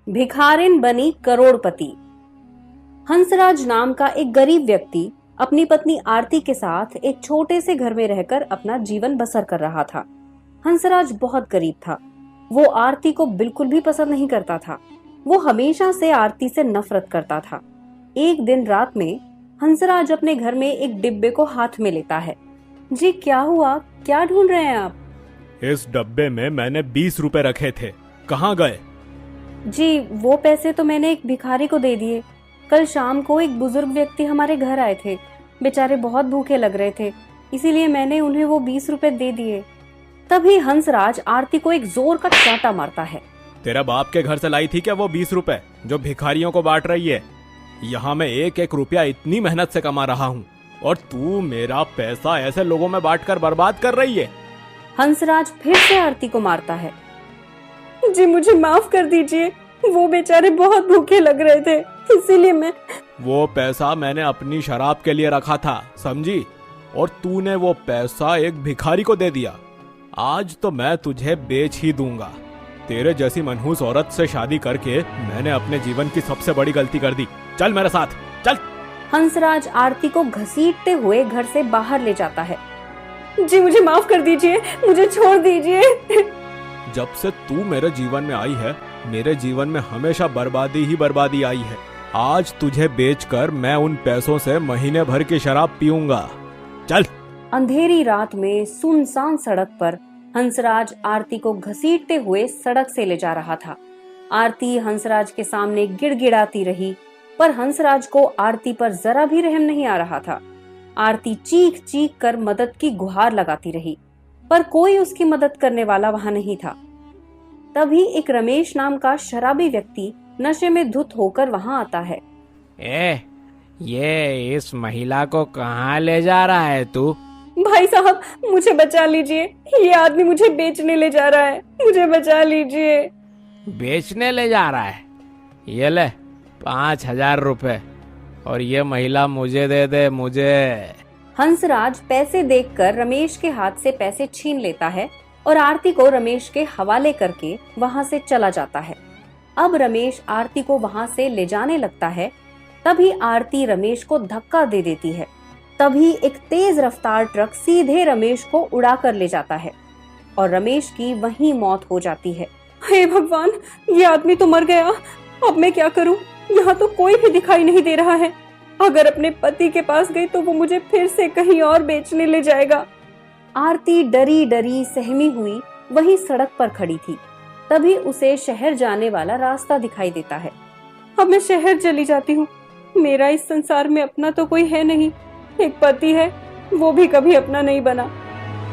भिखारिन बनी करोड़पति। हंसराज नाम का एक गरीब व्यक्ति अपनी पत्नी आरती के साथ एक छोटे से घर में रहकर अपना जीवन बसर कर रहा था। हंसराज बहुत गरीब था। वो आरती को बिल्कुल भी पसंद नहीं करता था। वो हमेशा से आरती से नफरत करता था। एक दिन रात में हंसराज अपने घर में एक डिब्बे को हाथ में लेता है। जी क्या हुआ, क्या ढूंढ रहे हैं आप? इस डब्बे में मैंने 20 रुपए रखे थे, कहाँ गए? जी वो पैसे तो मैंने एक भिखारी को दे दिए। कल शाम को एक बुजुर्ग व्यक्ति हमारे घर आए थे। बेचारे बहुत भूखे लग रहे थे, इसीलिए मैंने उन्हें वो 20 रुपए दे दिए। तभी हंसराज आरती को एक जोर का चांटा मारता है। तेरा बाप के घर से लाई थी क्या वो 20 रुपए जो भिखारियों को बांट रही है? यहाँ मैं एक एक रुपया इतनी मेहनत से कमा रहा हूँ और तू मेरा पैसा ऐसे लोगों में बांटकर बर्बाद कर रही है। हंसराज फिर से आरती को मारता है। जी मुझे माफ कर दीजिए, वो बेचारे बहुत भूखे लग रहे थे, इसीलिए मैं। वो पैसा मैंने अपनी शराब के लिए रखा था, समझी? और तूने वो पैसा एक भिखारी को दे दिया। आज तो मैं तुझे बेच ही दूंगा। तेरे जैसी मनहूस औरत से शादी करके मैंने अपने जीवन की सबसे बड़ी गलती कर दी। चल मेरे साथ, चल। हंसराज आरती को घसीटते हुए घर से बाहर ले जाता है। जी मुझे माफ कर दीजिए, मुझे छोड़ दीजिए। जब से तू मेरे जीवन में आई है, मेरे जीवन में हमेशा बर्बादी ही बर्बादी आई है। आज तुझे बेचकर मैं उन पैसों से महीने भर की शराब पीऊंगा। चल। अंधेरी रात में सुनसान सड़क पर हंसराज आरती को घसीटते हुए सड़क से ले जा रहा था। आरती हंसराज के सामने गिड़गिड़ाती रही, पर हंसराज को आरती पर जरा भी रहम नहीं आ रहा था। आरती चीख चीख कर मदद की गुहार लगाती रही, पर कोई उसकी मदद करने वाला वहां नहीं था। तभी एक रमेश नाम का शराबी व्यक्ति नशे में धुत होकर वहां आता है। ये इस महिला को कहाँ ले जा रहा है तू? भाई साहब मुझे बचा लीजिए, ये आदमी मुझे बेचने ले जा रहा है, मुझे बचा लीजिए। बेचने ले जा रहा है? ये ले 5,000 रुपए और ये महिला मुझे दे दे, मुझे। हंसराज पैसे देखकर रमेश के हाथ से पैसे छीन लेता है और आरती को रमेश के हवाले करके वहां से चला जाता है। अब रमेश आरती को वहां से ले जाने लगता है। तभी आरती रमेश को धक्का दे देती है। तभी एक तेज रफ्तार ट्रक सीधे रमेश को उड़ा कर ले जाता है और रमेश की वहीं मौत हो जाती है। हे भगवान, ये आदमी तो मर गया। अब मैं क्या करूं? यहाँ तो कोई भी दिखाई नहीं दे रहा है। अगर अपने पति के पास गई तो वो मुझे फिर से कहीं और बेचने ले जाएगा। आरती डरी डरी सहमी हुई वही सड़क पर खड़ी थी। तभी उसे शहर जाने वाला रास्ता दिखाई देता है। अब मैं शहर चली जाती हूँ। मेरा इस संसार में अपना तो कोई है नहीं। एक पति है, वो भी कभी अपना नहीं बना।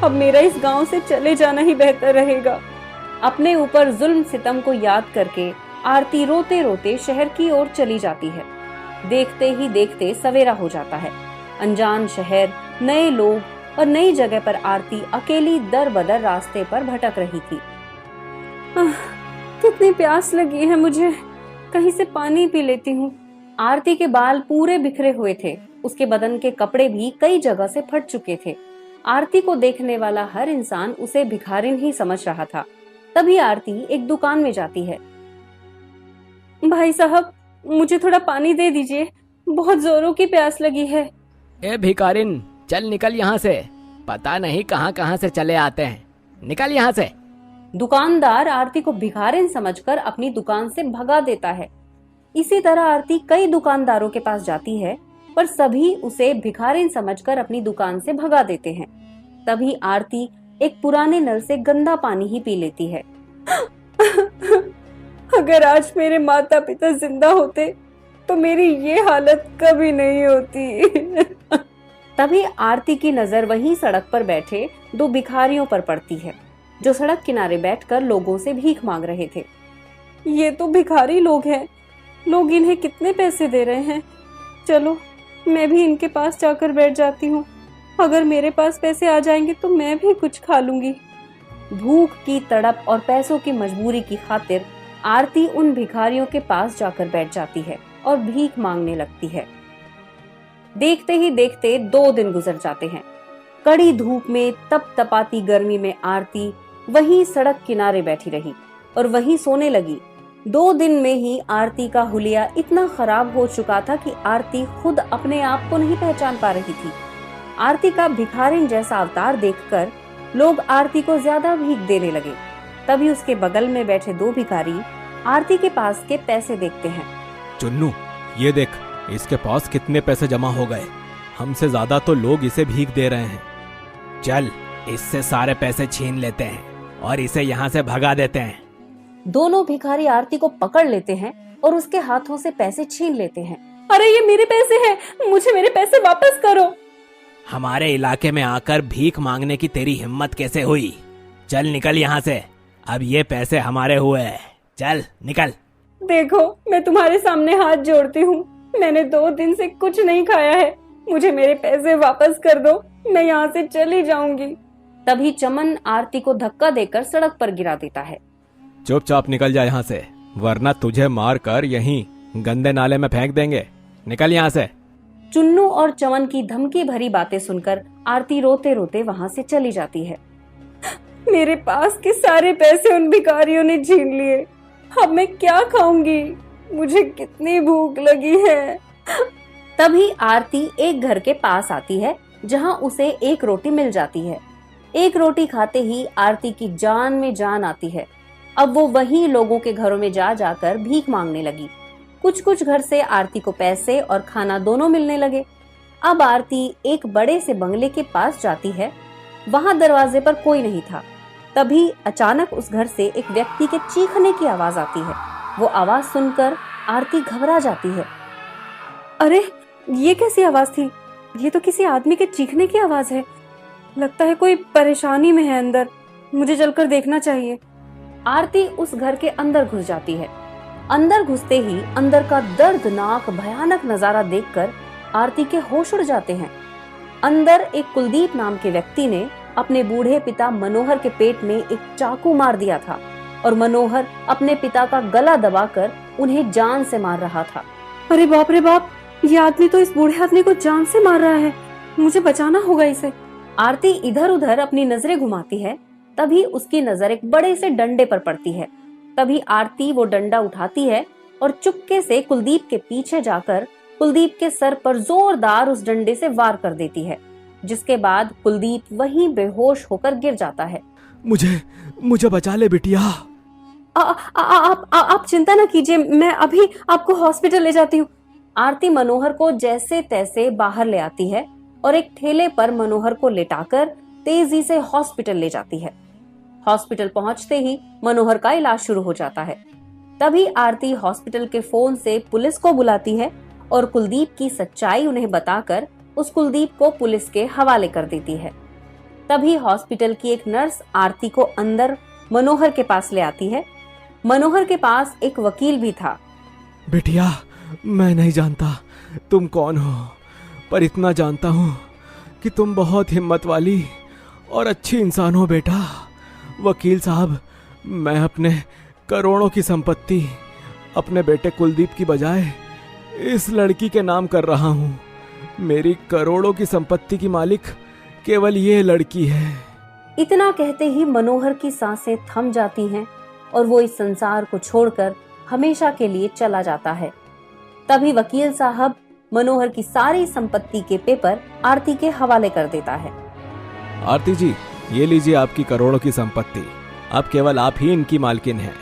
अब मेरा इस गांव से चले जाना ही बेहतर रहेगा। अपने ऊपर जुल्म सितम को याद करके आरती रोते रोते शहर की ओर चली जाती है। देखते ही देखते सवेरा हो जाता है। अनजान शहर, नए लोग और नई जगह पर आरती अकेली दर बदर रास्ते पर भटक रही थी। कितनी प्यास लगी है मुझे, कहीं से पानी पी लेती हूँ। आरती के बाल पूरे बिखरे हुए थे। उसके बदन के कपड़े भी कई जगह से फट चुके थे। आरती को देखने वाला हर इंसान उसे भिखारिन ही समझ रहा था। तभी आरती एक दुकान में जाती है। भाई साहब मुझे थोड़ा पानी दे दीजिए, बहुत जोरों की प्यास लगी है। ए भिखारिन, चल निकल यहाँ से। पता नहीं कहाँ कहाँ से चले आते हैं, निकल यहाँ से। दुकानदार आरती को भिखारिन समझकर अपनी दुकान से भगा देता है। इसी तरह आरती कई दुकानदारों के पास जाती है, पर सभी उसे भिखारिन समझकर अपनी दुकान से भगा देते हैं। तभी आरती एक पुराने नल से गंदा पानी ही पी लेती है। अगर आज मेरे माता पिता जिंदा होते तो मेरी ये हालत कभी नहीं होती। तभी आरती की नजर वहीं सड़क पर बैठे दो भिखारियों पर पड़ती है, जो सड़क किनारे बैठकर लोगों से भीख मांग रहे थे। ये तो भिखारी लोग हैं, लोग इन्हें कितने पैसे दे रहे हैं। चलो मैं भी इनके पास जाकर बैठ जाती हूँ। अगर मेरे पास पैसे आ जाएंगे तो मैं भी कुछ खा लूंगी। भूख की तड़प और पैसों की मजबूरी की खातिर आरती उन भिखारियों के पास जाकर बैठ जाती है और भीख मांगने लगती है। देखते ही देखते 2 दिन गुजर जाते हैं। कड़ी धूप में तपतपाती गर्मी में आरती वहीं सड़क किनारे बैठी रही और वहीं सोने लगी। 2 दिन में ही आरती का हुलिया इतना खराब हो चुका था कि आरती खुद अपने आप को नहीं पहचान पा रही थी। आरती का भिखारिन जैसा अवतार देखकर लोग आरती को ज्यादा भीख देने लगे। तभी उसके बगल में बैठे 2 भिखारी आरती के पास के पैसे देखते हैं। चुन्नू, ये देख, इसके पास कितने पैसे जमा हो गए। हमसे ज्यादा तो लोग इसे भीख दे रहे हैं। चल, इससे सारे पैसे छीन लेते हैं और इसे यहाँ से भगा देते हैं। दोनों भिखारी आरती को पकड़ लेते हैं और उसके हाथों से पैसे छीन लेते हैं। अरे ये मेरे पैसे हैं, मुझे मेरे पैसे वापस करो। हमारे इलाके में आकर भीख मांगने की तेरी हिम्मत कैसे हुई? चल निकल यहाँ से, अब ये पैसे हमारे हुए हैं। चल निकल। देखो, मैं तुम्हारे सामने हाथ जोड़ती हूँ, मैंने 2 दिन से कुछ नहीं खाया है, मुझे मेरे पैसे वापस कर दो, मैं यहाँ से चली जाऊंगी। तभी चमन आरती को धक्का देकर सड़क पर गिरा देता है। चुपचाप निकल जा यहाँ से, वरना तुझे मार कर यहीं गंदे नाले में फेंक देंगे। निकल यहाँ से। चुन्नू और चमन की धमकी भरी बातें सुनकर आरती रोते रोते वहाँ से चली जाती है। मेरे पास के सारे पैसे उन भिखारियों ने छीन लिए, अब मैं क्या खाऊंगी, मुझे कितनी भूख लगी है। तभी आरती एक घर के पास आती है जहाँ उसे एक रोटी मिल जाती है। एक रोटी खाते ही आरती की जान में जान आती है। अब वो वहीं लोगों के घरों में जा जाकर भीख मांगने लगी। कुछ घर से आरती को पैसे और खाना दोनों मिलने लगे। अब आरती एक बड़े से बंगले के पास जाती है। वहां दरवाजे पर कोई नहीं था। तभी अचानक उस घर से एक व्यक्ति के चीखने की आवाज आती है। वो आवाज सुनकर आरती घबरा जाती है। अरे ये कैसी आवाज थी? ये तो किसी आदमी के चीखने की आवाज है। लगता है कोई परेशानी में है अंदर, मुझे चलकर देखना चाहिए। आरती उस घर के अंदर घुस जाती है। अंदर घुसते ही अंदर का दर्दनाक भयानक नजारा देखकर आरती के होश उड़ जाते हैं। अंदर एक कुलदीप नाम के व्यक्ति ने अपने बूढ़े पिता मनोहर के पेट में एक चाकू मार दिया था और मनोहर अपने पिता का गला दबाकर उन्हें जान से मार रहा था। अरे बाप रे बाप, ये आदमी तो इस बूढ़े आदमी को जान से मार रहा है, मुझे बचाना होगा इसे। आरती इधर उधर अपनी नजरें घुमाती है। तभी उसकी नजर एक बड़े से डंडे पर पड़ती है। तभी आरती वो डंडा उठाती है और चुपके से कुलदीप के पीछे जाकर कुलदीप के सर पर जोरदार उस डंडे से वार कर देती है, जिसके बाद कुलदीप वहीं बेहोश होकर गिर जाता है। मुझे बचा ले बिटिया। आप चिंता न कीजिए, मैं अभी आपको हॉस्पिटल ले जाती हूँ। आरती मनोहर को जैसे तैसे बाहर ले आती है और एक ठेले पर मनोहर को लेटाकर तेजी से हॉस्पिटल ले जाती है। हॉस्पिटल पहुंचते ही मनोहर का इलाज शुरू हो जाता है। तभी आरती हॉस्पिटल के फोन से पुलिस को बुलाती है और कुलदीप की सच्चाई उन्हें बताकर उस कुलदीप को पुलिस के हवाले कर देती है। तभी हॉस्पिटल की एक नर्स आरती को अंदर मनोहर के पास ले आती है। मनोहर के पास एक वकील भी था। बिटिया, मैं नहीं जानता तुम कौन हो, पर इतना जानता हूँ कि तुम बहुत हिम्मत वाली और अच्छी इंसान हो बेटा। वकील साहब, मैं अपने करोड़ों की संपत्ति अपने बेटे कुलदीप की बजाय इस लड़की के नाम कर रहा हूँ। मेरी करोड़ों की संपत्ति की मालिक केवल ये लड़की है। इतना कहते ही मनोहर की सांसें थम जाती हैं और वो इस संसार को छोड़कर हमेशा के लिए चला जाता है। तभी वकील साहब मनोहर की सारी संपत्ति के पेपर आरती के हवाले कर देता है। आरती जी, ये लीजिए आपकी करोड़ों की संपत्ति, अब केवल आप ही इनकी मालकिन हैं।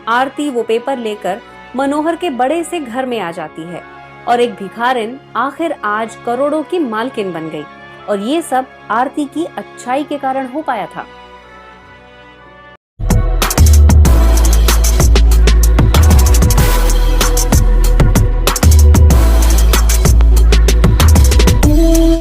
आरती वो पेपर लेकर मनोहर के बड़े से घर में आ जाती है और एक भिखारिन आखिर आज करोड़ों की मालकिन बन गई। और ये सब आरती की अच्छाई के कारण हो पाया था।